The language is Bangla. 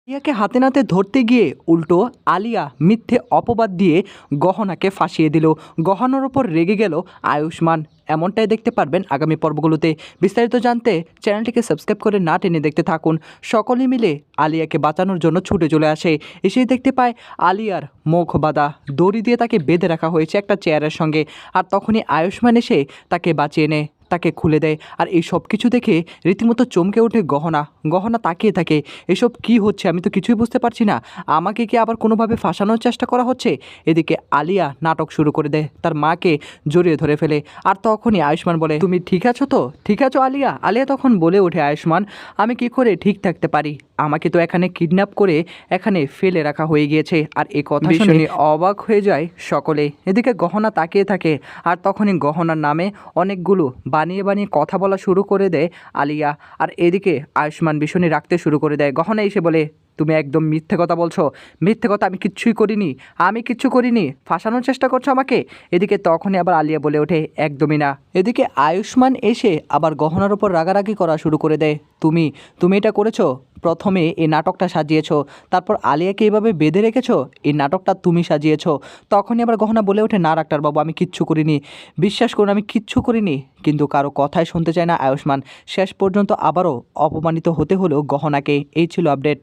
আলিয়াকে হাতে নাতে ধরতে গিয়ে উল্টো আলিয়া মিথ্যে অপবাদ দিয়ে গহনাকে ফাঁসিয়ে দিল। গহনার ওপর রেগে গেল আয়ুষ্মান। এমনটাই দেখতে পারবেন আগামী পর্বগুলোতে। বিস্তারিত জানতে চ্যানেলটিকে সাবস্ক্রাইব করে না টেনে দেখতে থাকুন। সকলে মিলে আলিয়াকে বাঁচানোর জন্য ছুটে চলে আসে। এসেই দেখতে পায় আলিয়ার মুখ বাঁধা, দড়ি দিয়ে তাকে বেঁধে রাখা হয়েছে একটা চেয়ারের সঙ্গে। আর তখনই আয়ুষ্মান এসে তাকে বাঁচিয়ে নেয়, তাকে খুলে দেয়। আর এই সব কিছু দেখে রীতিমতো চমকে ওঠে গহনা। গহনা তাকিয়ে থাকে, এসব কি হচ্ছে, আমি তো কিছুই বুঝতে পারছি না। আমাকে কি আবার কোনোভাবে ফাঁসানোর চেষ্টা করা হচ্ছে? এদিকে আলিয়া নাটক শুরু করে দেয়, তার মাকে জড়িয়ে ধরে ফেলে। আর তখনই আয়ুষ্মান বলে, তুমি ঠিক আছো তো? ঠিক আছো আলিয়া? আলিয়া তখন বলে ওঠে, আয়ুষ্মান আমি কি করে ঠিক থাকতে পারি? আমাকে তো এখানে কিডন্যাপ করে এখানে ফেলে রাখা হয়ে গিয়েছে। আর এই কথা শুনে অবাক হয়ে যায় সকলে। এদিকে গহনা তাকিয়ে থাকে, আর তখনই গহনার নামে অনেকগুলো বানিয়ে বানিয়ে কথা বলা শুরু করে দেয় আলিয়া। আর এদিকে আয়ুষ্মান ভীষণই রাখতে শুরু করে দেয়। গহনা এসে বলে, তুমি একদম মিথ্যে কথা বলছো, মিথ্যে কথা, আমি কিচ্ছুই করিনি, আমি কিচ্ছু করিনি, ফাঁসানোর চেষ্টা করছো আমাকে। এদিকে তখনই আবার আলিয়া বলে ওঠে, একদমই না। এদিকে আয়ুষ্মান এসে আবার গহনার উপর রাগারাগি করা শুরু করে দেয়, তুমি তুমি এটা করেছো, প্রথমে এই নাটকটা সাজিয়েছো, তারপর আলিয়াকে এভাবে বেঁধে রেখেছো, এই নাটকটা তুমি সাজিয়েছো। তখনই আবার গহনা বলে ওঠে, না ডাক্তারবাবু, আমি কিচ্ছু করিনি, বিশ্বাস করুন আমি কিচ্ছু করিনি। কিন্তু কারো কথাই শুনতে চায় না আয়ুষ্মান। শেষ পর্যন্ত আবারও অপমানিত হতে হলো গহনাকে। এই ছিল আপডেট।